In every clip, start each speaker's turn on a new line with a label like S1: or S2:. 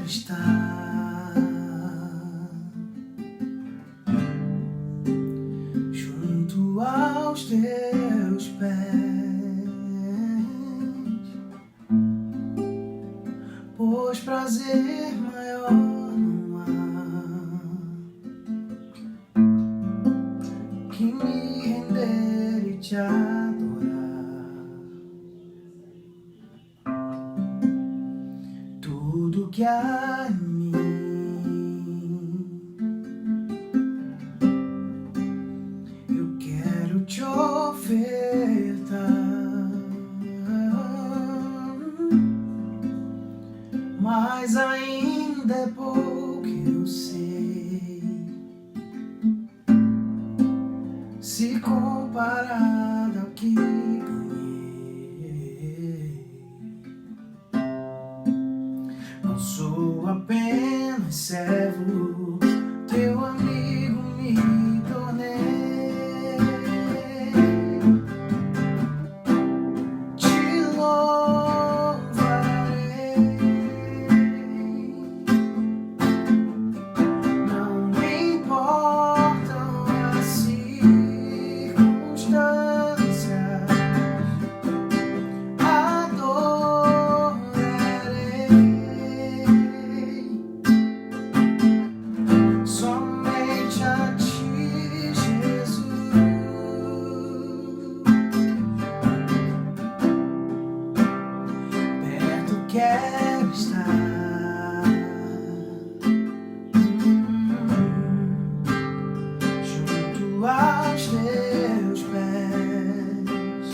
S1: estar junto aos teus pés, pois prazer maior não há que me render e te adorar. Tudo que há em mim eu quero te ofertar, mas ainda é pouco, eu sei, se comparado ao que ganhei. Não sou apenas servo, teu amigo me tornei. Te louvarei, não me importam as circunstâncias, adorarei somente a ti, Jesus. Perto quero estar, junto aos teus pés,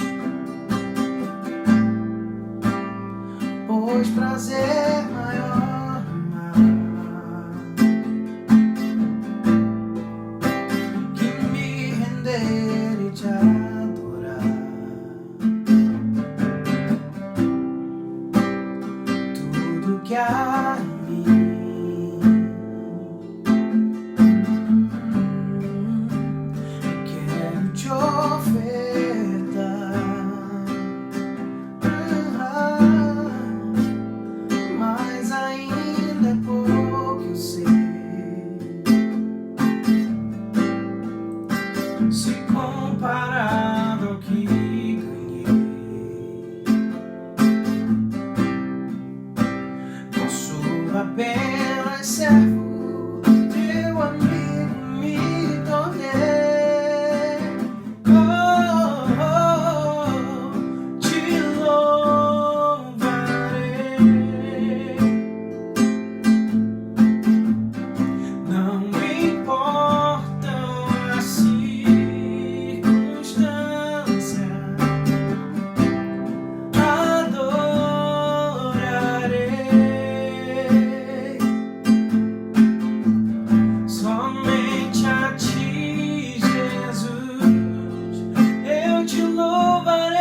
S1: pois prazer maior não há que me render e te adorar. Tudo que há em mim eu quero te ofertar, mas ainda é pouco, eu sei, se comparado ao que ganhei. Não sou apenas servo, teu amigo me tornei. Te louvarei, não me importam as circunstâncias, adorarei somente a ti, Jesus. Eu te louvarei,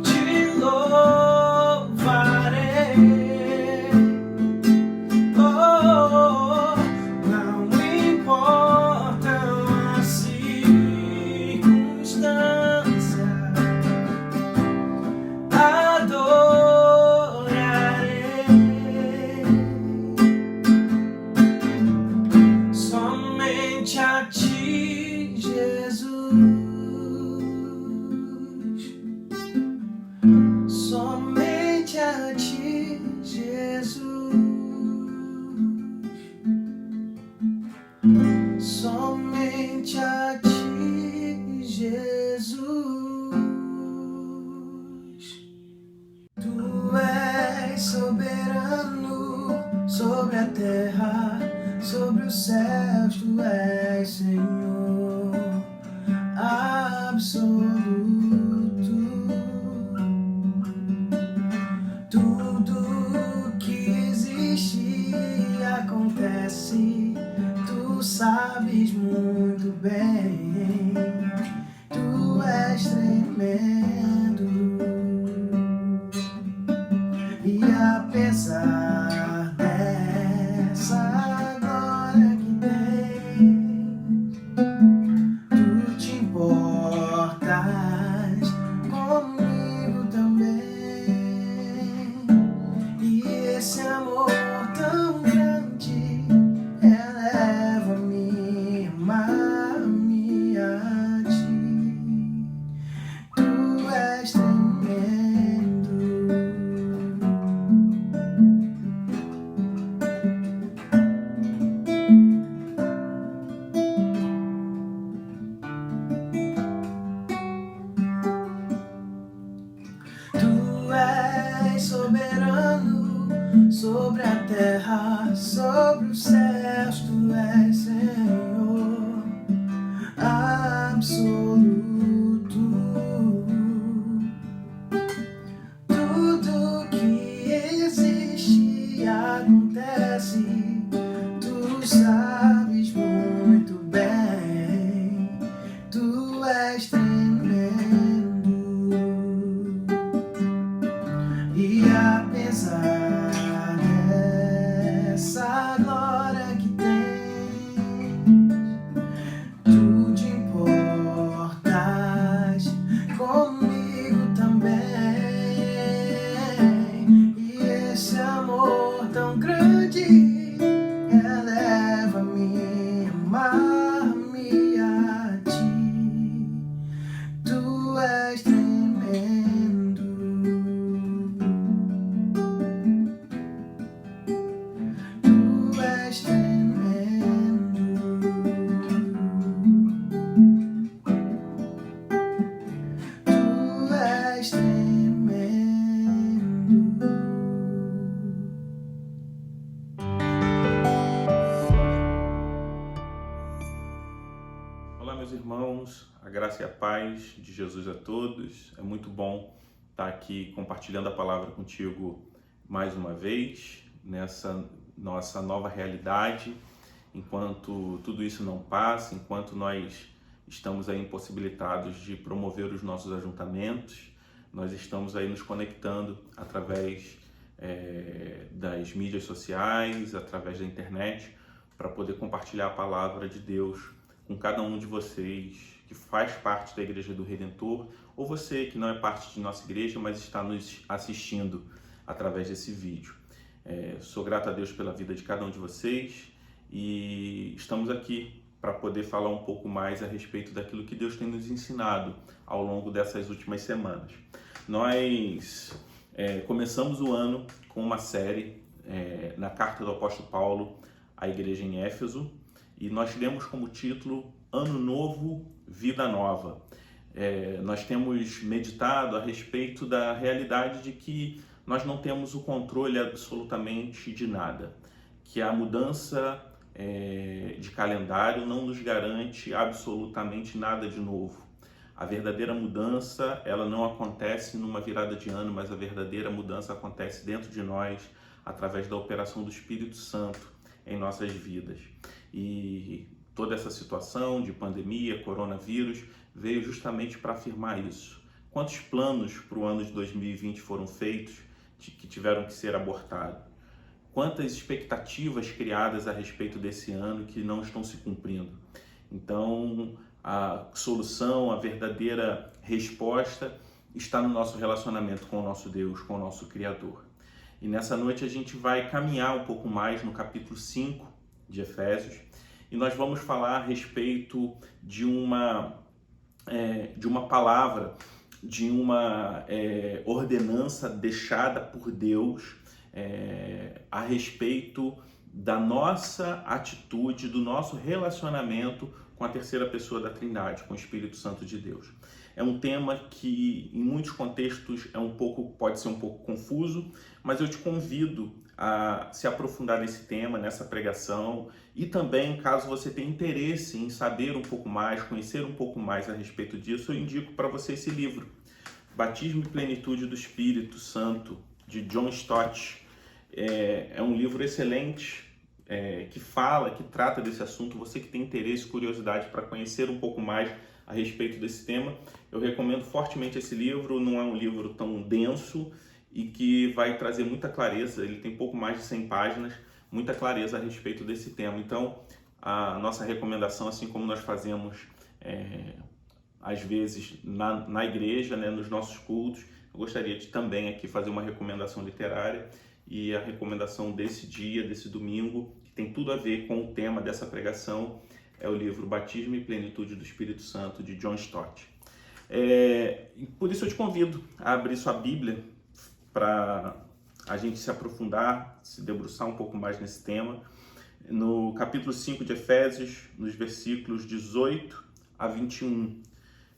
S1: te louvarei. Oh, não me importam as circunstâncias, adorarei somente a ti, Jesus. Somente a ti, Jesus. Somente a ti, Jesus. Tu és soberano sobre a terra, sobre os céus. Tu és Senhor absoluto. Tudo que existe e acontece, tu sabes muito bem. Tu és tremendo, e apesar dessa glória que tens, tu te importas comigo também. E esse amor sobre os céus tu és Senhor absoluto. Tudo que existe acontece, tu sabes muito bem, tu és tremendo. E apesar dessa glória que tens, tu te importas comigo também. E esse amor tão grande eleva-me a amar-me a ti. Tu és tremendo. Tu és tremendo. Tu és tremendo.
S2: Olá, meus irmãos, a graça e a paz de Jesus a todos. É muito bom estar aqui compartilhando a palavra contigo mais uma vez, nessa nossa nova realidade, enquanto tudo isso não passa, enquanto nós estamos aí impossibilitados de promover os nossos ajuntamentos, nós estamos aí nos conectando através das mídias sociais, através da internet, para poder compartilhar a palavra de Deus com cada um de vocês que faz parte da Igreja do Redentor, ou você que não é parte de nossa igreja, mas está nos assistindo através desse vídeo. Sou grato a Deus pela vida de cada um de vocês e estamos aqui para poder falar um pouco mais a respeito daquilo que Deus tem nos ensinado ao longo dessas últimas semanas. Nós começamos o ano com uma série na carta do apóstolo Paulo à igreja em Éfeso, e nós lemos como título Ano Novo, Vida Nova. Nós temos meditado a respeito da realidade de que nós não temos o controle absolutamente de nada, que a mudança de calendário não nos garante absolutamente nada de novo. A verdadeira mudança, ela não acontece numa virada de ano, mas a verdadeira mudança acontece dentro de nós, através da operação do Espírito Santo em nossas vidas. E toda essa situação de pandemia, coronavírus, veio justamente para afirmar isso. Quantos planos para o ano de 2020 foram feitos que tiveram que ser abortados? Quantas expectativas criadas a respeito desse ano que não estão se cumprindo? Então, a solução, a verdadeira resposta está no nosso relacionamento com o nosso Deus, com o nosso Criador. E nessa noite a gente vai caminhar um pouco mais no capítulo 5 de Efésios, e nós vamos falar a respeito de uma palavra, de uma ordenança deixada por Deus a respeito da nossa atitude, do nosso relacionamento com a terceira pessoa da Trindade, com o Espírito Santo de Deus. É um tema que em muitos contextos pode ser um pouco confuso, mas eu te convido a se aprofundar nesse tema, nessa pregação, e também, caso você tenha interesse em saber um pouco mais, conhecer um pouco mais a respeito disso, eu indico para você esse livro, Batismo e Plenitude do Espírito Santo, de John Stott. É um livro excelente, que trata desse assunto. Você que tem interesse e curiosidade para conhecer um pouco mais a respeito desse tema, eu recomendo fortemente esse livro. Não é um livro tão denso e que vai trazer muita clareza. Ele tem pouco mais de 100 páginas, muita clareza a respeito desse tema. Então, a nossa recomendação, assim como nós fazemos às vezes na igreja, né, nos nossos cultos, eu gostaria de também aqui fazer uma recomendação literária, e a recomendação desse dia, desse domingo, que tem tudo a ver com o tema dessa pregação, é o livro Batismo e Plenitude do Espírito Santo, de John Stott. Por isso eu te convido a abrir sua Bíblia para a gente se aprofundar, se debruçar um pouco mais nesse tema. No capítulo 5 de Efésios, nos versículos 18 a 21.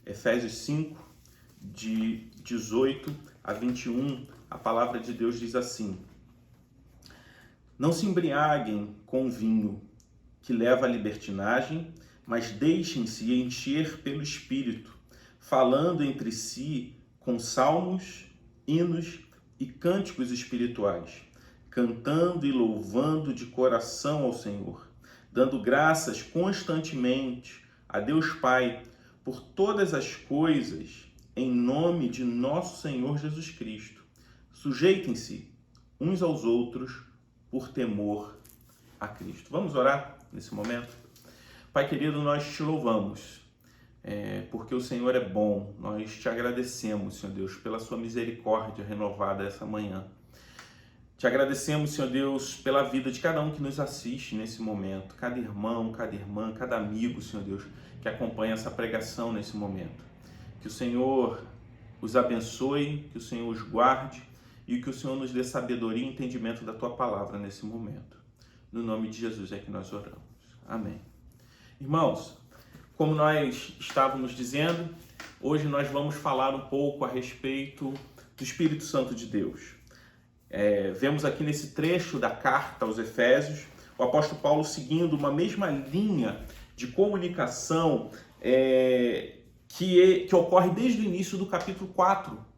S2: Efésios 5, de 18 a 21, a palavra de Deus diz assim: Não se embriaguem com vinho, que leva à libertinagem, mas deixem-se encher pelo Espírito, falando entre si com salmos, hinos e cânticos espirituais, cantando e louvando de coração ao Senhor, dando graças constantemente a Deus Pai por todas as coisas, em nome de nosso Senhor Jesus Cristo. Sujeitem-se uns aos outros por temor a Cristo. Vamos orar nesse momento? Pai querido, nós te louvamos, porque o Senhor é bom. Nós te agradecemos, Senhor Deus, pela sua misericórdia renovada essa manhã. Te agradecemos, Senhor Deus, pela vida de cada um que nos assiste nesse momento, cada irmão, cada irmã, cada amigo, Senhor Deus, que acompanha essa pregação nesse momento. Que o Senhor os abençoe, que o Senhor os guarde e que o Senhor nos dê sabedoria e entendimento da tua palavra nesse momento. No nome de Jesus é que nós oramos. Amém. Irmãos, como nós estávamos dizendo, hoje nós vamos falar um pouco a respeito do Espírito Santo de Deus. Vemos aqui nesse trecho da carta aos Efésios, o apóstolo Paulo seguindo uma mesma linha de comunicação que ocorre desde o início do capítulo 4.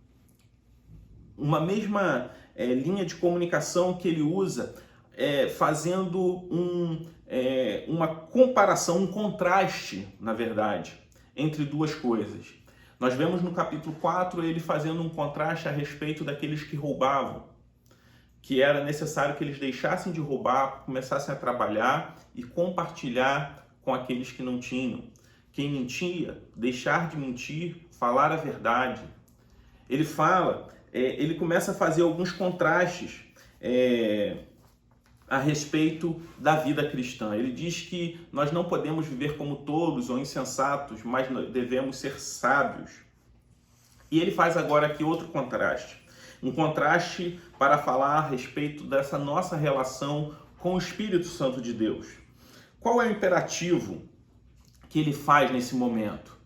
S2: Uma mesma linha de comunicação que ele usa, fazendo uma comparação, um contraste, na verdade, entre duas coisas. Nós vemos no capítulo 4 ele fazendo um contraste a respeito daqueles que roubavam, que era necessário que eles deixassem de roubar, começassem a trabalhar e compartilhar com aqueles que não tinham. Quem mentia, deixar de mentir, falar a verdade. Ele começa a fazer alguns contrastes a respeito da vida cristã. Ele diz que nós não podemos viver como tolos ou insensatos, mas devemos ser sábios. E ele faz agora aqui outro contraste. Um contraste para falar a respeito dessa nossa relação com o Espírito Santo de Deus. Qual é o imperativo que ele faz nesse momento?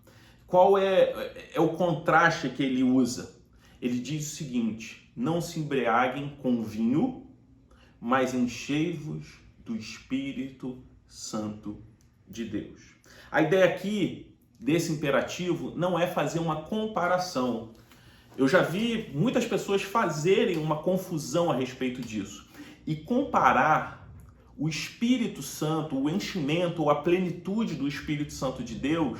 S2: Qual é o contraste que ele usa? Ele diz o seguinte: não se embriaguem com vinho, mas enchei-vos do Espírito Santo de Deus. A ideia aqui desse imperativo não é fazer uma comparação. Eu já vi muitas pessoas fazerem uma confusão a respeito disso e comparar o Espírito Santo, o enchimento ou a plenitude do Espírito Santo de Deus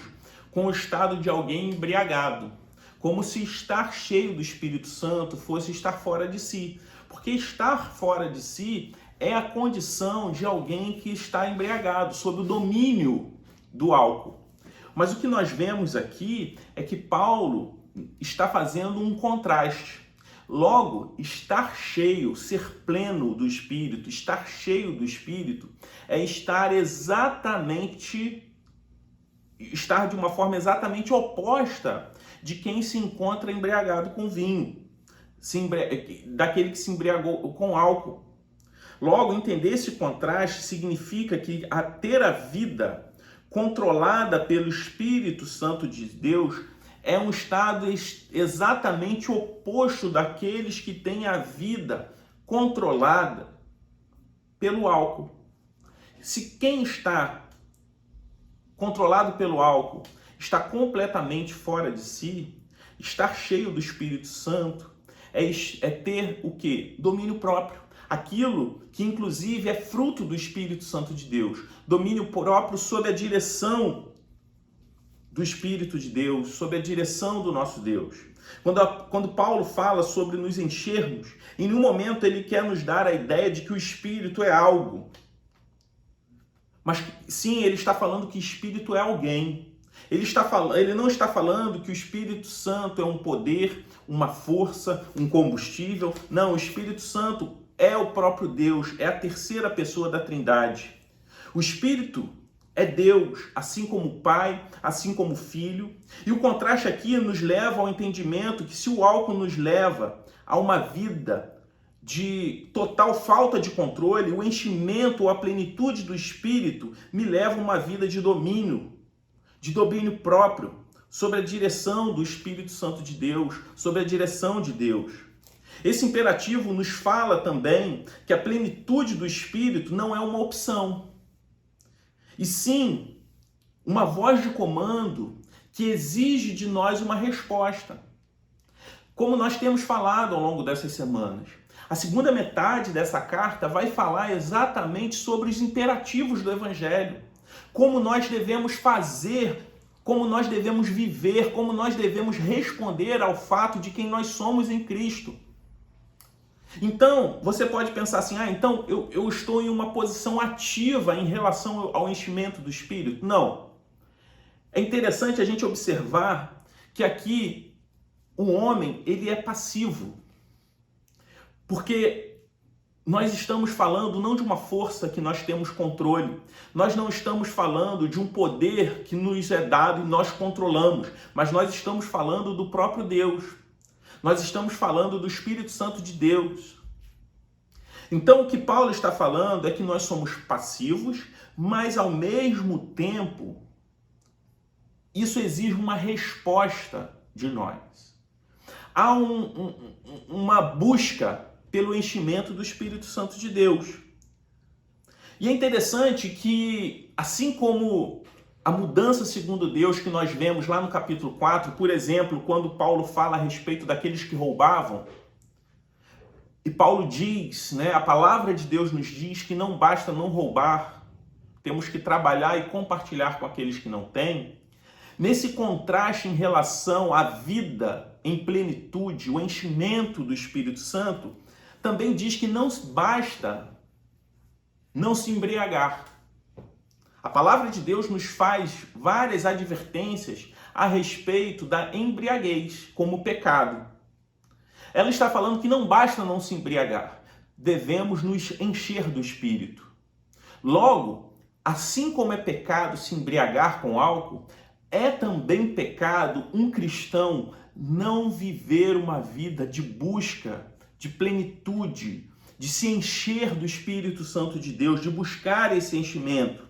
S2: com o estado de alguém embriagado, como se estar cheio do Espírito Santo fosse estar fora de si, porque estar fora de si é a condição de alguém que está embriagado, sob o domínio do álcool. Mas o que nós vemos aqui é que Paulo está fazendo um contraste. Logo, estar cheio, ser pleno do Espírito, estar cheio do Espírito, é estar de uma forma exatamente oposta de quem se encontra embriagado com vinho, daquele que se embriagou com álcool. Logo, entender esse contraste significa que ter a vida controlada pelo Espírito Santo de Deus é um estado exatamente oposto daqueles que têm a vida controlada pelo álcool. Se quem está controlado pelo álcool está completamente fora de si, estar cheio do Espírito Santo é ter o quê? Domínio próprio. Aquilo que inclusive é fruto do Espírito Santo de Deus. Domínio próprio sob a direção do Espírito de Deus, sob a direção do nosso Deus. Quando Paulo fala sobre nos enchermos, em nenhum momento ele quer nos dar a ideia de que o Espírito é algo. Mas sim, ele está falando que Espírito é alguém. Ele não está falando que o Espírito Santo é um poder, uma força, um combustível. Não, o Espírito Santo é o próprio Deus, é a terceira pessoa da Trindade. O Espírito é Deus, assim como o Pai, assim como o Filho. E o contraste aqui nos leva ao entendimento que se o álcool nos leva a uma vida de total falta de controle, o enchimento ou a plenitude do Espírito me leva a uma vida de domínio próprio, sobre a direção do Espírito Santo de Deus, sobre a direção de Deus. Esse imperativo nos fala também que a plenitude do Espírito não é uma opção, e sim uma voz de comando que exige de nós uma resposta. Como nós temos falado ao longo dessas semanas, a segunda metade dessa carta vai falar exatamente sobre os imperativos do Evangelho, como nós devemos fazer, como nós devemos viver, como nós devemos responder ao fato de quem nós somos em Cristo. Então, você pode pensar assim, então eu estou em uma posição ativa em relação ao enchimento do Espírito? Não. É interessante a gente observar que aqui o homem, ele é passivo. Porque nós estamos falando não de uma força que nós temos controle, nós não estamos falando de um poder que nos é dado e nós controlamos, mas nós estamos falando do próprio Deus. Nós estamos falando do Espírito Santo de Deus. Então, o que Paulo está falando é que nós somos passivos, mas ao mesmo tempo, isso exige uma resposta de nós. Há uma busca pelo enchimento do Espírito Santo de Deus. E é interessante que, assim como a mudança segundo Deus que nós vemos lá no capítulo 4, por exemplo, quando Paulo fala a respeito daqueles que roubavam, e Paulo diz, a palavra de Deus nos diz que não basta não roubar, temos que trabalhar e compartilhar com aqueles que não têm. Nesse contraste em relação à vida em plenitude, o enchimento do Espírito Santo, também diz que não basta não se embriagar. A palavra de Deus nos faz várias advertências a respeito da embriaguez como pecado. Ela está falando que não basta não se embriagar, devemos nos encher do Espírito. Logo, assim como é pecado se embriagar com álcool, é também pecado um cristão não viver uma vida de busca, de plenitude, de se encher do Espírito Santo de Deus, de buscar esse enchimento.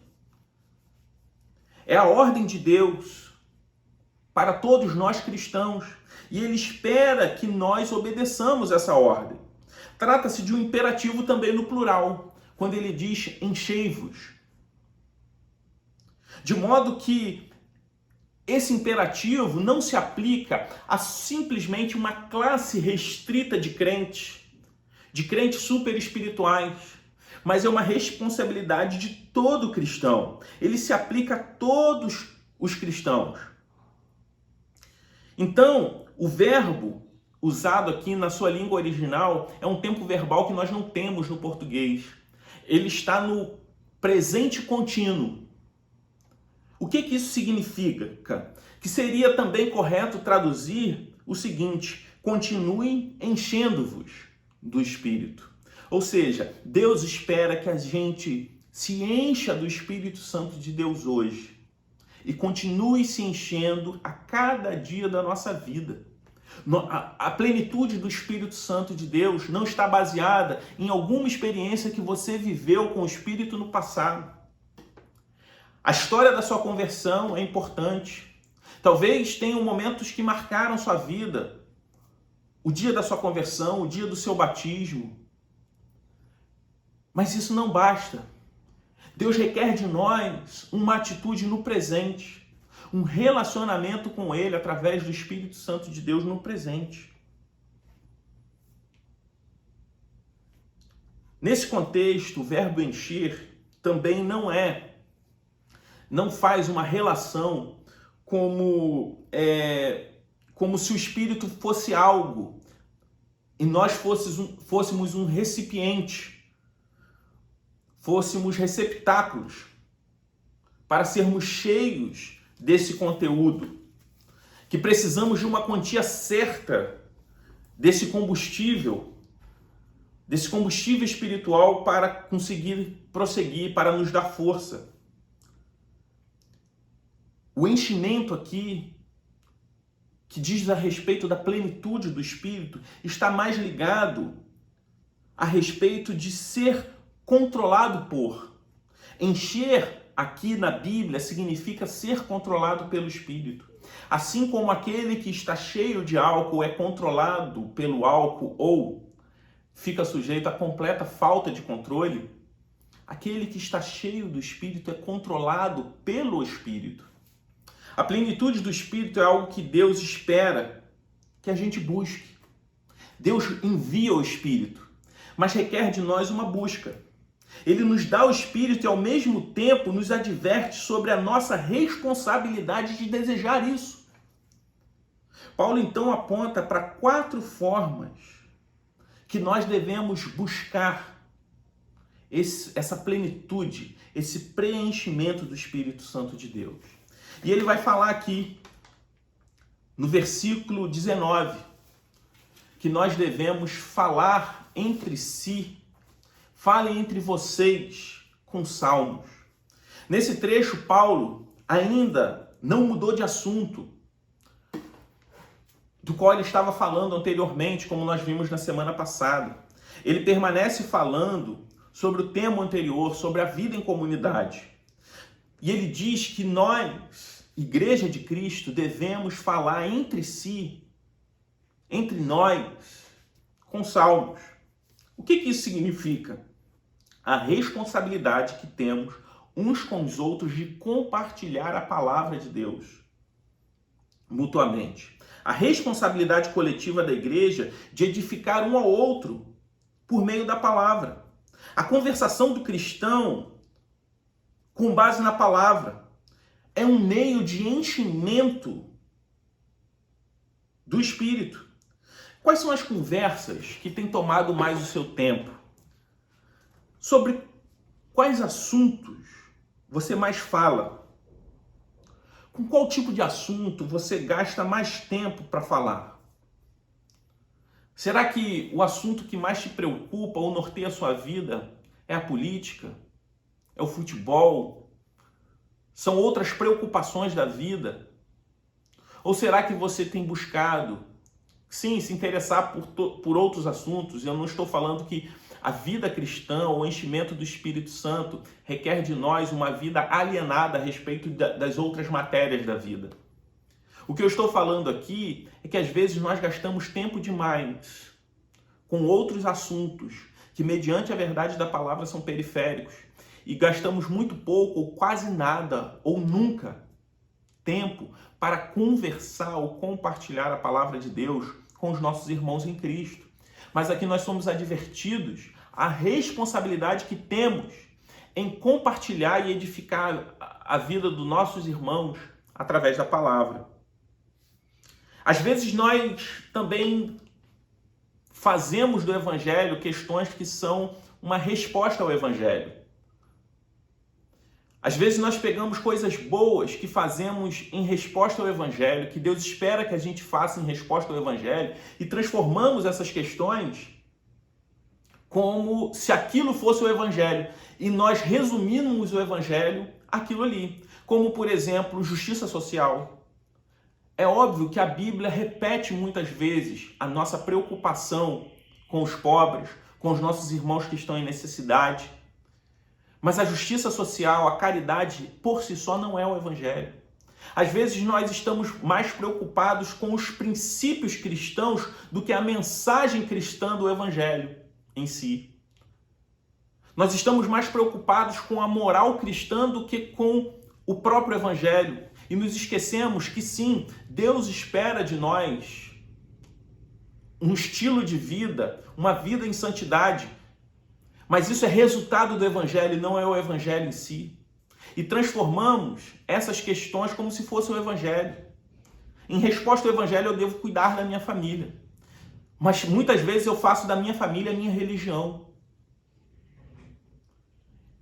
S2: É a ordem de Deus para todos nós cristãos, e Ele espera que nós obedeçamos essa ordem. Trata-se de um imperativo também no plural, quando Ele diz enchei-vos. De modo que esse imperativo não se aplica a simplesmente uma classe restrita de crentes super espirituais, mas é uma responsabilidade de todo cristão. Ele se aplica a todos os cristãos. Então, o verbo usado aqui na sua língua original é um tempo verbal que nós não temos no português. Ele está no presente contínuo. O que isso significa? Que seria também correto traduzir o seguinte: continuem enchendo-vos do Espírito. Ou seja, Deus espera que a gente se encha do Espírito Santo de Deus hoje e continue se enchendo a cada dia da nossa vida. A plenitude do Espírito Santo de Deus não está baseada em alguma experiência que você viveu com o Espírito no passado. A história da sua conversão é importante. Talvez tenham momentos que marcaram sua vida. O dia da sua conversão, o dia do seu batismo. Mas isso não basta. Deus requer de nós uma atitude no presente. Um relacionamento com Ele através do Espírito Santo de Deus no presente. Nesse contexto, o verbo encher também não faz uma relação como se o Espírito fosse algo e nós fôssemos um recipiente, fôssemos receptáculos para sermos cheios desse conteúdo, que precisamos de uma quantia certa desse combustível espiritual para conseguir prosseguir, para nos dar força. O enchimento aqui, que diz a respeito da plenitude do Espírito, está mais ligado a respeito de ser controlado por. Encher aqui na Bíblia significa ser controlado pelo Espírito. Assim como aquele que está cheio de álcool é controlado pelo álcool ou fica sujeito a completa falta de controle, aquele que está cheio do Espírito é controlado pelo Espírito. A plenitude do Espírito é algo que Deus espera que a gente busque. Deus envia o Espírito, mas requer de nós uma busca. Ele nos dá o Espírito e, ao mesmo tempo, nos adverte sobre a nossa responsabilidade de desejar isso. Paulo, então, aponta para 4 formas que nós devemos buscar essa plenitude, esse preenchimento do Espírito Santo de Deus. E ele vai falar aqui, no versículo 19, que nós devemos falar entre si, falem entre vocês com salmos. Nesse trecho, Paulo ainda não mudou de assunto do qual ele estava falando anteriormente, como nós vimos na semana passada. Ele permanece falando sobre o tema anterior, sobre a vida em comunidade. E ele diz que nós, Igreja de Cristo, devemos falar entre si, entre nós, com salmos. O que isso significa? A responsabilidade que temos uns com os outros de compartilhar a palavra de Deus mutuamente. A responsabilidade coletiva da igreja de edificar um ao outro por meio da palavra. A conversação do cristão com base na palavra é um meio de enchimento do Espírito. Quais são as conversas que têm tomado mais o seu tempo? Sobre quais assuntos você mais fala? Com qual tipo de assunto você gasta mais tempo para falar? Será que o assunto que mais te preocupa ou norteia a sua vida é a política? É o futebol? São outras preocupações da vida? Ou será que você tem buscado, sim, se interessar por outros assuntos? Eu não estou falando que a vida cristã, o enchimento do Espírito Santo, requer de nós uma vida alienada a respeito das outras matérias da vida. O que eu estou falando aqui é que às vezes nós gastamos tempo demais com outros assuntos que, mediante a verdade da palavra, são periféricos. E gastamos muito pouco, ou quase nada, ou nunca, tempo para conversar ou compartilhar a palavra de Deus com os nossos irmãos em Cristo. Mas aqui nós somos advertidos a responsabilidade que temos em compartilhar e edificar a vida dos nossos irmãos através da palavra. Às vezes nós também fazemos do Evangelho questões que são uma resposta ao Evangelho. Às vezes nós pegamos coisas boas que fazemos em resposta ao Evangelho, que Deus espera que a gente faça em resposta ao Evangelho, e transformamos essas questões como se aquilo fosse o Evangelho. E nós resumimos o Evangelho àquilo ali. Como, por exemplo, justiça social. É óbvio que a Bíblia repete muitas vezes a nossa preocupação com os pobres, com os nossos irmãos que estão em necessidade. Mas a justiça social, a caridade, por si só não é o Evangelho. Às vezes nós estamos mais preocupados com os princípios cristãos do que a mensagem cristã do Evangelho em si. Nós estamos mais preocupados com a moral cristã do que com o próprio Evangelho. E nos esquecemos que sim, Deus espera de nós um estilo de vida, uma vida em santidade. Mas isso é resultado do Evangelho, não é o Evangelho em si. E transformamos essas questões como se fosse o Evangelho. Em resposta ao Evangelho, eu devo cuidar da minha família. Mas muitas vezes eu faço da minha família a minha religião.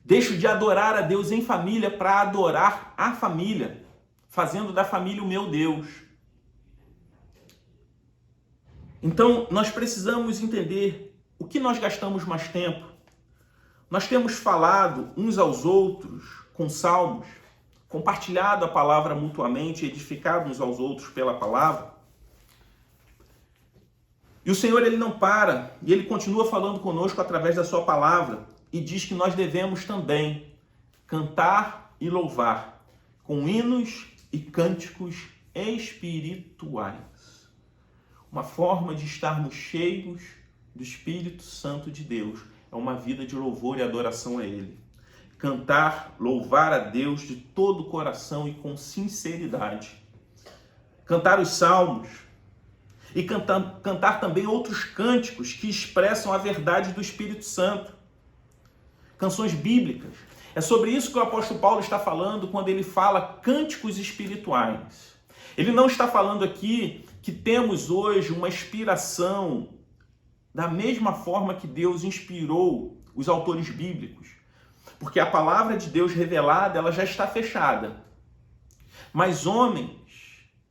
S2: Deixo de adorar a Deus em família para adorar a família, fazendo da família o meu Deus. Então, nós precisamos entender o que nós gastamos mais tempo. Nós temos falado uns aos outros com salmos, compartilhado a palavra mutuamente, edificado uns aos outros pela palavra. E o Senhor, Ele não para, e Ele continua falando conosco através da sua palavra, e diz que nós devemos também cantar e louvar com hinos e cânticos espirituais. Uma forma de estarmos cheios do Espírito Santo de Deus é uma vida de louvor e adoração a Ele. Cantar, louvar a Deus de todo o coração e com sinceridade. Cantar os salmos e cantar também outros cânticos que expressam a verdade do Espírito Santo. Canções bíblicas. É sobre isso que o apóstolo Paulo está falando quando ele fala cânticos espirituais. Ele não está falando aqui que temos hoje uma inspiração da mesma forma que Deus inspirou os autores bíblicos. Porque a palavra de Deus revelada, ela já está fechada. Mas homens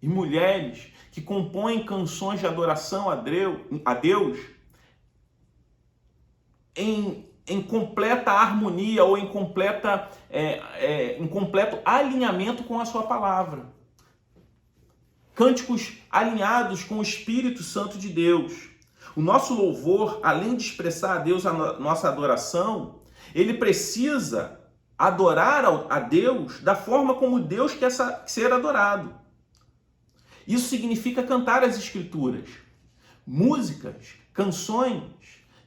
S2: e mulheres que compõem canções de adoração a Deus em completa harmonia ou em completo alinhamento com a sua palavra. Cânticos alinhados com o Espírito Santo de Deus. O nosso louvor, além de expressar a Deus a nossa adoração, ele precisa adorar a Deus da forma como Deus quer ser adorado. Isso significa cantar as Escrituras, músicas, canções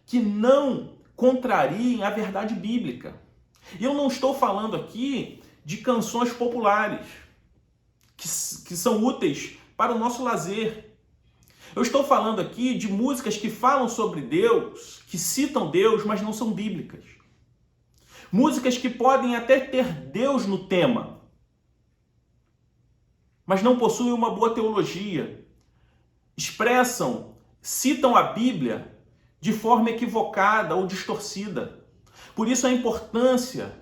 S2: que não contrariem a verdade bíblica. E eu não estou falando aqui de canções populares, que são úteis para o nosso lazer. Eu estou falando aqui de músicas que falam sobre Deus, que citam Deus, mas não são bíblicas. Músicas que podem até ter Deus no tema, mas não possuem uma boa teologia. Citam a Bíblia de forma equivocada ou distorcida. Por isso a importância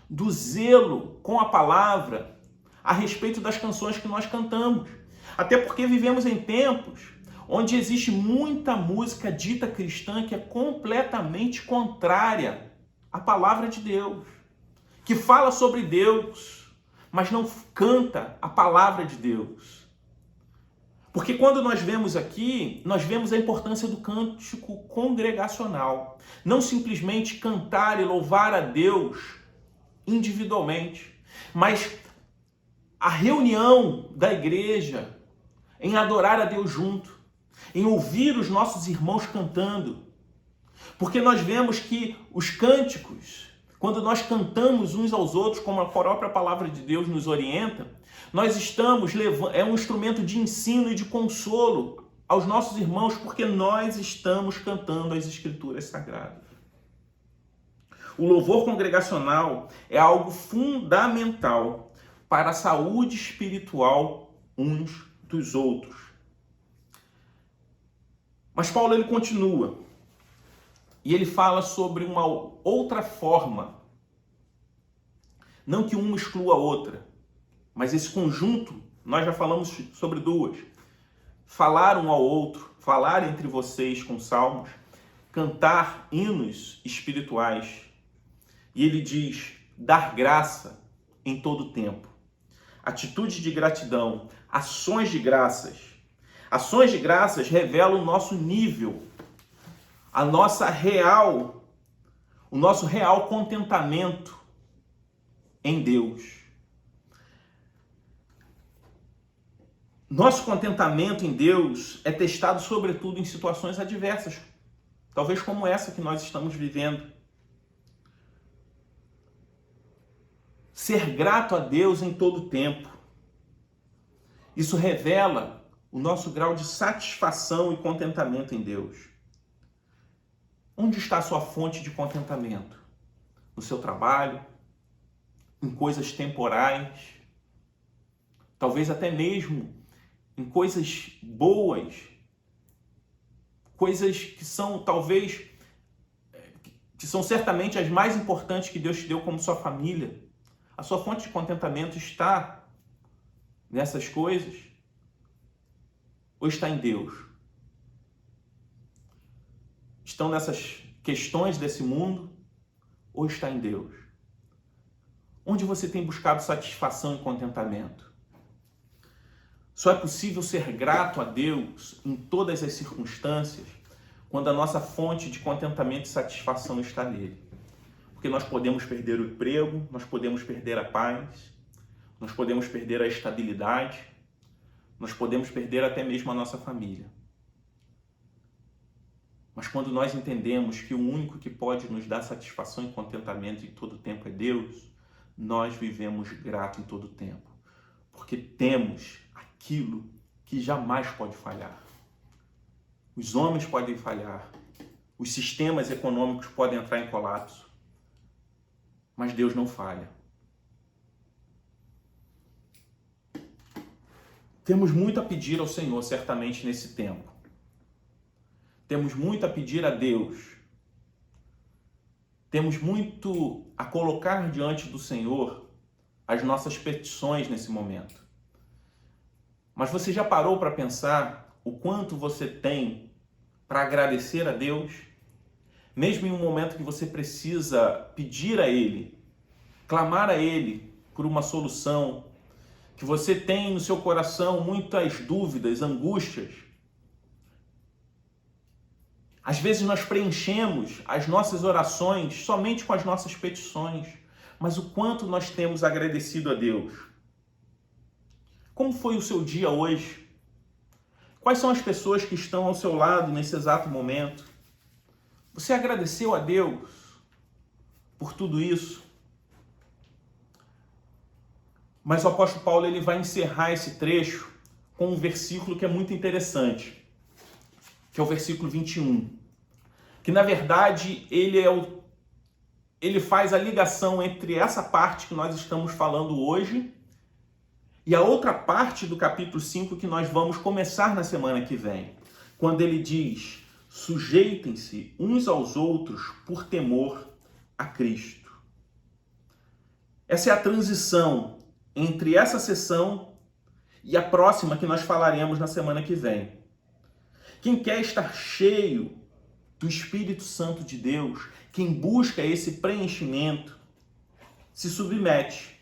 S2: do zelo com a palavra a respeito das canções que nós cantamos. Até porque vivemos em tempos onde existe muita música dita cristã que é completamente contrária à palavra de Deus, que fala sobre Deus, mas não canta a palavra de Deus. Porque quando nós vemos aqui, nós vemos a importância do cântico congregacional. Não simplesmente cantar e louvar a Deus individualmente, mas a reunião da igreja em adorar a Deus junto, em ouvir os nossos irmãos cantando. Porque nós vemos que os cânticos, quando nós cantamos uns aos outros, como a própria palavra de Deus nos orienta, nós estamos levando, é um instrumento de ensino e de consolo aos nossos irmãos, porque nós estamos cantando as Escrituras Sagradas. O louvor congregacional é algo fundamental para a saúde espiritual uns dos outros. Mas Paulo ele continua e ele fala sobre uma outra forma, não que uma exclua a outra, mas esse conjunto, nós já falamos sobre duas. Falar um ao outro, falar entre vocês com salmos, cantar hinos espirituais. E ele diz, dar graça em todo tempo. Atitude de gratidão, ações de graças. Ações de graças revelam o nosso nível, o nosso real contentamento em Deus. Nosso contentamento em Deus é testado sobretudo em situações adversas, talvez como essa que nós estamos vivendo. Ser grato a Deus em todo tempo. Isso revela o nosso grau de satisfação e contentamento em Deus. Onde está a sua fonte de contentamento? No seu trabalho? Em coisas temporais? Talvez até mesmo em coisas boas? Coisas que são certamente as mais importantes que Deus te deu como sua família. A sua fonte de contentamento está nessas coisas? Ou está em Deus? Estão nessas questões desse mundo? Ou está em Deus? Onde você tem buscado satisfação e contentamento? Só é possível ser grato a Deus em todas as circunstâncias quando a nossa fonte de contentamento e satisfação está nele. porque nós podemos perder o emprego, nós podemos perder a paz, nós podemos perder a estabilidade, nós podemos perder até mesmo a nossa família. Mas quando nós entendemos que o único que pode nos dar satisfação e contentamento em todo tempo é Deus, nós vivemos grato em todo tempo, porque temos aquilo que jamais pode falhar. Os homens podem falhar, os sistemas econômicos podem entrar em colapso, mas Deus não falha. Temos muito a pedir ao Senhor, certamente, nesse tempo. Temos muito a pedir a Deus. Temos muito a colocar diante do Senhor as nossas petições nesse momento. Mas você já parou para pensar o quanto você tem para agradecer a Deus? Mesmo em um momento que você precisa pedir a Ele, clamar a Ele por uma solução, que você tem no seu coração muitas dúvidas, angústias. Às vezes nós preenchemos as nossas orações somente com as nossas petições, mas o quanto nós temos agradecido a Deus? Como foi o seu dia hoje? Quais são as pessoas que estão ao seu lado nesse exato momento? Você agradeceu a Deus por tudo isso? Mas o apóstolo Paulo ele vai encerrar esse trecho com um versículo que é muito interessante, que é o versículo 21, que na verdade ele faz a ligação entre essa parte que nós estamos falando hoje e a outra parte do capítulo 5 que nós vamos começar na semana que vem, quando ele diz: sujeitem-se uns aos outros por temor a Cristo. Essa é a transição entre essa sessão e a próxima que nós falaremos na semana que vem. Quem quer estar cheio do Espírito Santo de Deus, quem busca esse preenchimento, se submete.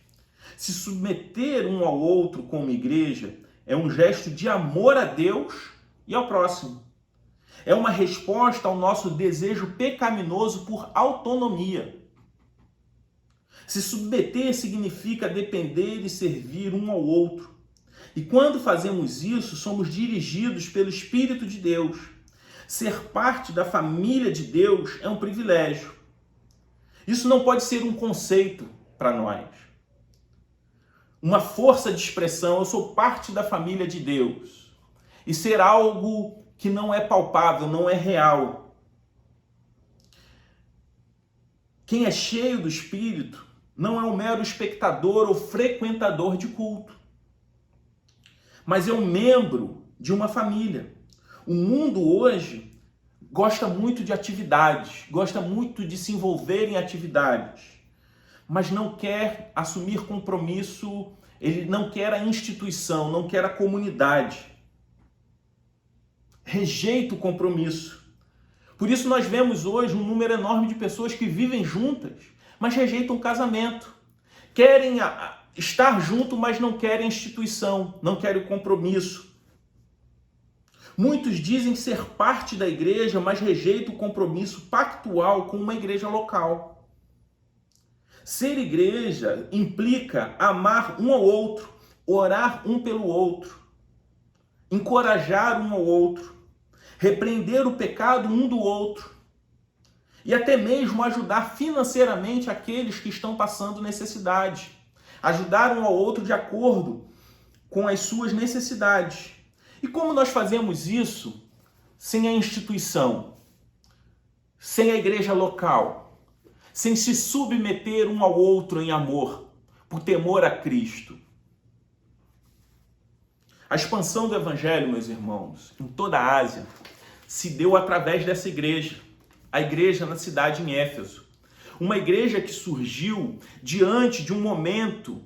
S2: Se submeter um ao outro como igreja é um gesto de amor a Deus e ao próximo. É uma resposta ao nosso desejo pecaminoso por autonomia. Se submeter significa depender e servir um ao outro. E quando fazemos isso, somos dirigidos pelo Espírito de Deus. Ser parte da família de Deus é um privilégio. Isso não pode ser um conceito para nós. Uma força de expressão, eu sou parte da família de Deus. E ser algo que não é palpável, não é real. Quem é cheio do Espírito não é um mero espectador ou frequentador de culto, mas é um membro de uma família. O mundo hoje gosta muito de atividades, gosta muito de se envolver em atividades, mas não quer assumir compromisso, ele não quer a instituição, não quer a comunidade. Rejeita o compromisso. Por isso nós vemos hoje um número enorme de pessoas que vivem juntas, mas rejeitam o casamento. Querem estar junto, mas não querem instituição, não querem o compromisso. Muitos dizem ser parte da igreja, mas rejeitam o compromisso pactual com uma igreja local. Ser igreja implica amar um ao outro, orar um pelo outro, encorajar um ao outro, repreender o pecado um do outro e até mesmo ajudar financeiramente aqueles que estão passando necessidade, ajudar um ao outro de acordo com as suas necessidades. E como nós fazemos isso sem a instituição, sem a igreja local, sem se submeter um ao outro em amor, por temor a Cristo? A expansão do Evangelho, meus irmãos, em toda a Ásia, se deu através dessa igreja, a igreja na cidade em Éfeso. Uma igreja que surgiu diante de um momento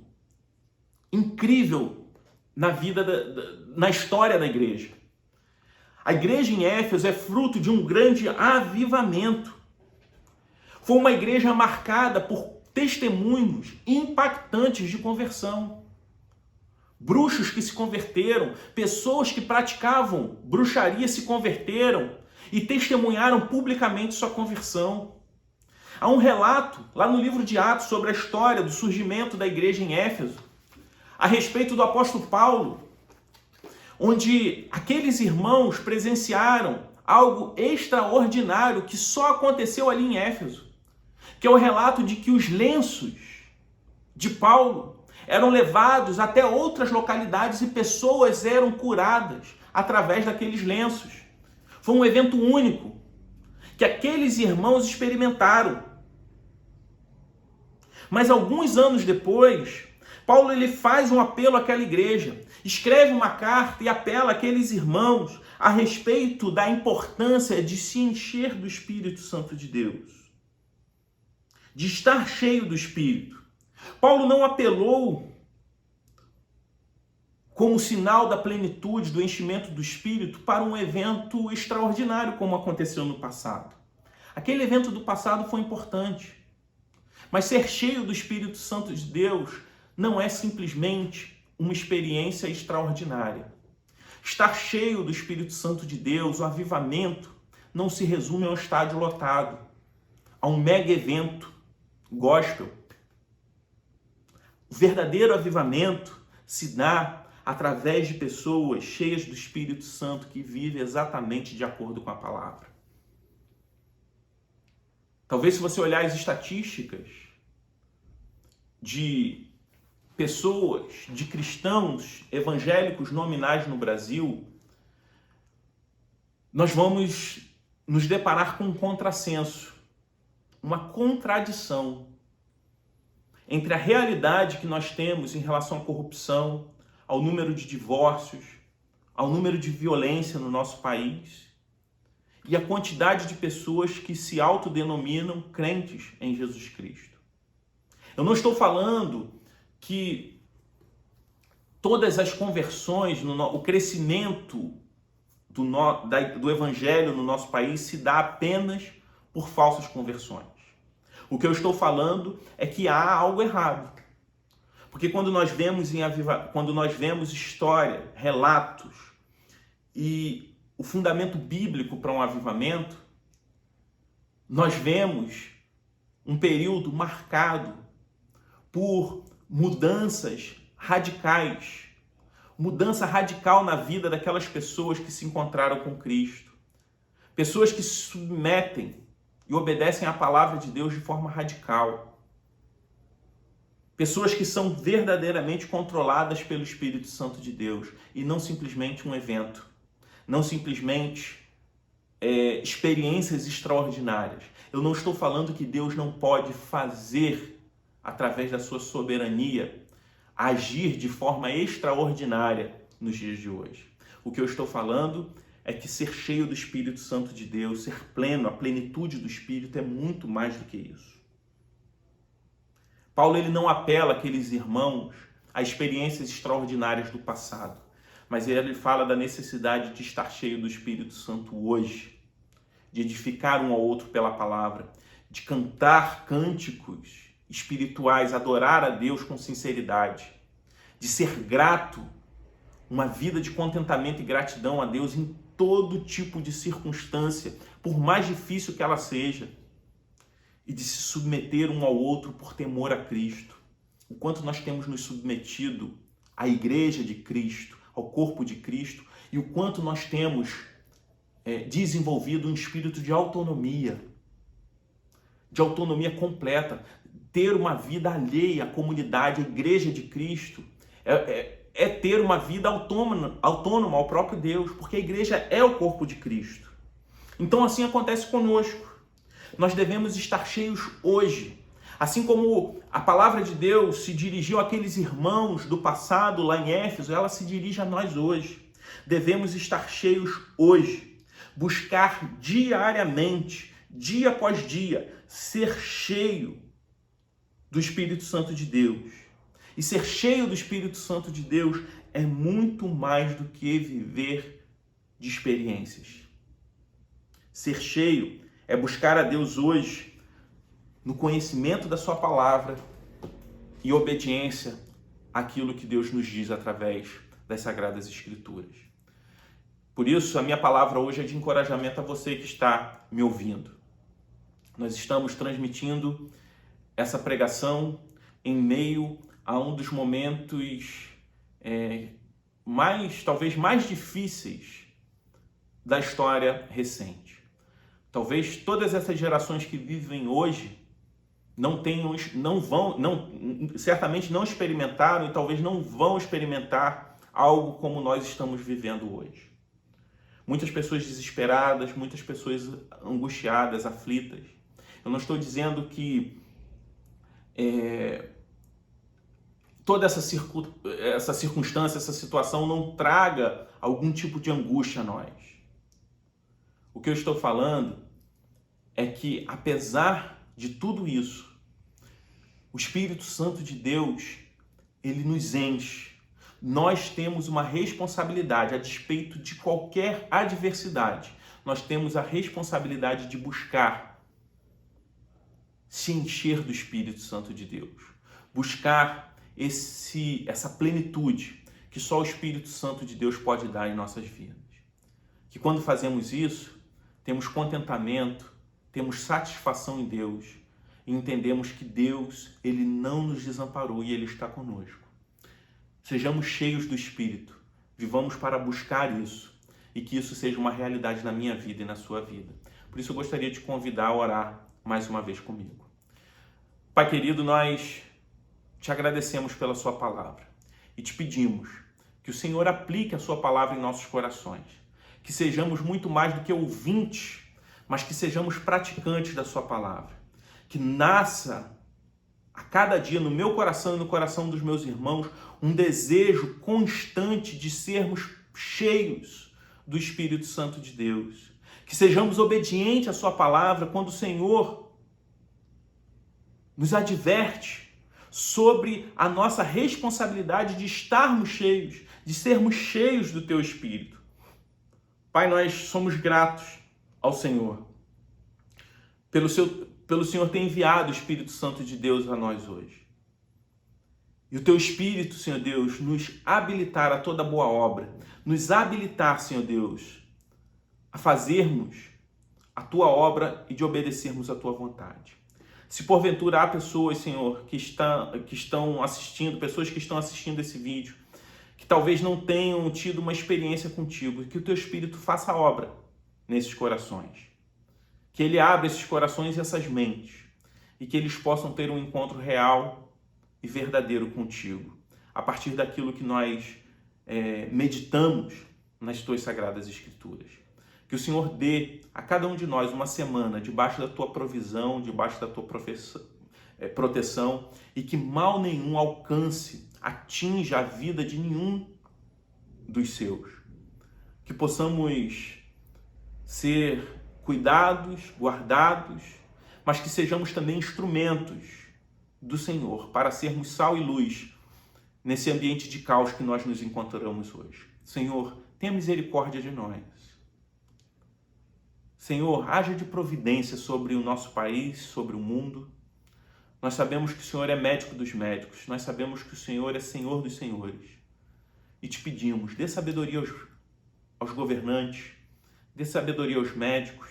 S2: incrível na vida, na história da igreja. A igreja em Éfeso é fruto de um grande avivamento. Foi uma igreja marcada por testemunhos impactantes de conversão. Bruxos que se converteram, pessoas que praticavam bruxaria se converteram e testemunharam publicamente sua conversão. Há um relato lá no livro de Atos sobre a história do surgimento da igreja em Éfeso, a respeito do apóstolo Paulo, onde aqueles irmãos presenciaram algo extraordinário que só aconteceu ali em Éfeso, que é o relato de que os lenços de Paulo eram levados até outras localidades e pessoas eram curadas através daqueles lenços. Foi um evento único que aqueles irmãos experimentaram. Mas alguns anos depois, Paulo ele faz um apelo àquela igreja, escreve uma carta e apela àqueles irmãos a respeito da importância de se encher do Espírito Santo de Deus, de estar cheio do Espírito. Paulo não apelou como sinal da plenitude, do enchimento do Espírito, para um evento extraordinário como aconteceu no passado. Aquele evento do passado foi importante, mas ser cheio do Espírito Santo de Deus não é simplesmente uma experiência extraordinária. Estar cheio do Espírito Santo de Deus, o avivamento, não se resume a um estádio lotado, a um mega evento gospel. O verdadeiro avivamento se dá através de pessoas cheias do Espírito Santo que vivem exatamente de acordo com a palavra. Talvez se você olhar as estatísticas de pessoas, de cristãos evangélicos nominais no Brasil, nós vamos nos deparar com um contrassenso, uma contradição entre a realidade que nós temos em relação à corrupção, ao número de divórcios, ao número de violência no nosso país e a quantidade de pessoas que se autodenominam crentes em Jesus Cristo. Eu não estou falando que todas as conversões, o crescimento do evangelho no nosso país se dá apenas por falsas conversões. O que eu estou falando é que há algo errado. Porque quando nós vemos história, relatos e o fundamento bíblico para um avivamento, nós vemos um período marcado por mudanças radicais, mudança radical na vida daquelas pessoas que se encontraram com Cristo, pessoas que se submetem e obedecem à palavra de Deus de forma radical. Pessoas que são verdadeiramente controladas pelo Espírito Santo de Deus e não simplesmente um evento, não simplesmente experiências extraordinárias. Eu não estou falando que Deus não pode fazer, através da sua soberania, agir de forma extraordinária nos dias de hoje. O que eu estou falando é que ser cheio do Espírito Santo de Deus, ser pleno, a plenitude do Espírito é muito mais do que isso. Paulo ele não apela àqueles irmãos a experiências extraordinárias do passado, mas ele fala da necessidade de estar cheio do Espírito Santo hoje, de edificar um ao outro pela palavra, de cantar cânticos espirituais, adorar a Deus com sinceridade, de ser grato, uma vida de contentamento e gratidão a Deus em todo tipo de circunstância, por mais difícil que ela seja, e de se submeter um ao outro por temor a Cristo. O quanto nós temos nos submetido à igreja de Cristo, ao corpo de Cristo, e o quanto nós temos desenvolvido um espírito de autonomia completa. Ter uma vida alheia à comunidade, à igreja de Cristo, é ter uma vida autônoma ao próprio Deus, porque a igreja é o corpo de Cristo. Então assim acontece conosco. Nós devemos estar cheios hoje. Assim como a palavra de Deus se dirigiu àqueles irmãos do passado lá em Éfeso, ela se dirige a nós hoje. Devemos estar cheios hoje. Buscar diariamente, dia após dia, ser cheio do Espírito Santo de Deus. E ser cheio do Espírito Santo de Deus é muito mais do que viver de experiências. Ser cheio é buscar a Deus hoje no conhecimento da sua palavra e obediência àquilo que Deus nos diz através das Sagradas Escrituras. Por isso, a minha palavra hoje é de encorajamento a você que está me ouvindo. Nós estamos transmitindo essa pregação em meio a um dos momentos talvez mais difíceis da história recente. Talvez todas essas gerações que vivem hoje certamente não experimentaram e talvez não vão experimentar algo como nós estamos vivendo hoje. Muitas pessoas desesperadas, muitas pessoas angustiadas, aflitas. Eu não estou dizendo que toda essa circunstância, essa situação não traga algum tipo de angústia a nós. O que eu estou falando é que, apesar de tudo isso, o Espírito Santo de Deus, ele nos enche. Nós temos uma responsabilidade, a despeito de qualquer adversidade. Nós temos a responsabilidade de buscar se encher do Espírito Santo de Deus. Buscar essa plenitude que só o Espírito Santo de Deus pode dar em nossas vidas. Que quando fazemos isso, temos contentamento, temos satisfação em Deus e entendemos que Deus, ele não nos desamparou e ele está conosco. Sejamos cheios do Espírito, vivamos para buscar isso e que isso seja uma realidade na minha vida e na sua vida. Por isso eu gostaria de convidar a orar mais uma vez comigo. Pai querido, nós te agradecemos pela sua palavra e te pedimos que o Senhor aplique a sua palavra em nossos corações, que sejamos muito mais do que ouvintes, mas que sejamos praticantes da sua palavra, que nasça a cada dia no meu coração e no coração dos meus irmãos um desejo constante de sermos cheios do Espírito Santo de Deus, que sejamos obedientes à sua palavra quando o Senhor nos adverte sobre a nossa responsabilidade de estarmos cheios, de sermos cheios do teu Espírito. Pai, nós somos gratos ao Senhor pelo Senhor ter enviado o Espírito Santo de Deus a nós hoje. E o teu Espírito, Senhor Deus, nos habilitar a toda boa obra, nos habilitar, Senhor Deus, a fazermos a tua obra e de obedecermos a tua vontade. Se porventura há pessoas, Senhor, que estão assistindo, pessoas que estão assistindo esse vídeo, que talvez não tenham tido uma experiência contigo, que o teu Espírito faça a obra nesses corações. Que ele abra esses corações e essas mentes, e que eles possam ter um encontro real e verdadeiro contigo, a partir daquilo que nós meditamos nas tuas sagradas Escrituras. Que o Senhor dê a cada um de nós uma semana debaixo da tua provisão, debaixo da tua proteção, e que mal nenhum atinja a vida de nenhum dos seus. Que possamos ser cuidados, guardados, mas que sejamos também instrumentos do Senhor para sermos sal e luz nesse ambiente de caos que nós nos encontramos hoje. Senhor, tenha misericórdia de nós. Senhor, haja de providência sobre o nosso país, sobre o mundo. Nós sabemos que o Senhor é médico dos médicos, nós sabemos que o Senhor é Senhor dos senhores. E te pedimos, dê sabedoria aos governantes, dê sabedoria aos médicos.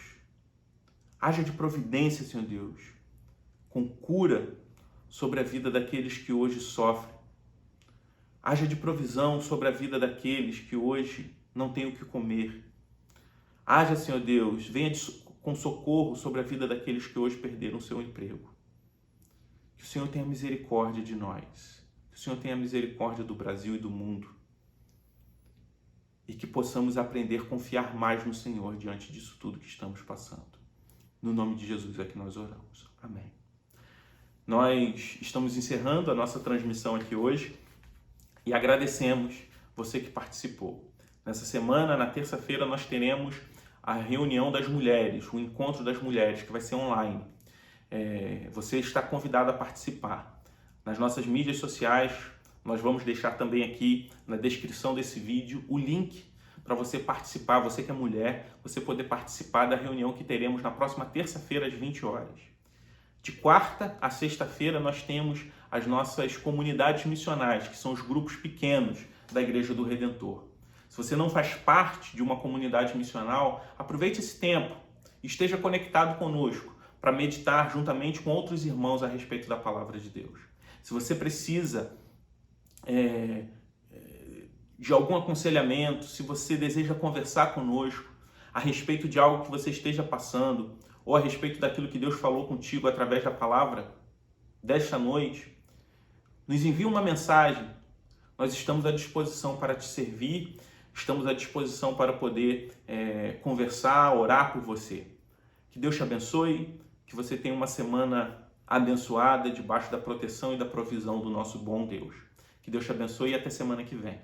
S2: Haja de providência, Senhor Deus, com cura sobre a vida daqueles que hoje sofrem. Haja de provisão sobre a vida daqueles que hoje não têm o que comer. Haja, Senhor Deus, venha com socorro sobre a vida daqueles que hoje perderam o seu emprego. Que o Senhor tenha misericórdia de nós. Que o Senhor tenha misericórdia do Brasil e do mundo. E que possamos aprender a confiar mais no Senhor diante disso tudo que estamos passando. No nome de Jesus é que nós oramos. Amém. Nós estamos encerrando a nossa transmissão aqui hoje e agradecemos você que participou. Nessa semana, na terça-feira, nós teremos a reunião das mulheres, o encontro das mulheres, que vai ser online. Você está convidado a participar. Nas nossas mídias sociais, nós vamos deixar também aqui na descrição desse vídeo o link para você participar, você que é mulher, você poder participar da reunião que teremos na próxima terça-feira às 20 horas. De quarta a sexta-feira nós temos as nossas comunidades missionais, que são os grupos pequenos da Igreja do Redentor. Se você não faz parte de uma comunidade missional, aproveite esse tempo, esteja conectado conosco, para meditar juntamente com outros irmãos a respeito da palavra de Deus. Se você precisa de algum aconselhamento, se você deseja conversar conosco a respeito de algo que você esteja passando, ou a respeito daquilo que Deus falou contigo através da palavra desta noite, nos envie uma mensagem. Nós estamos à disposição para te servir, estamos à disposição para poder conversar, orar por você. Que Deus te abençoe, que você tenha uma semana abençoada, debaixo da proteção e da provisão do nosso bom Deus. Que Deus te abençoe e até semana que vem.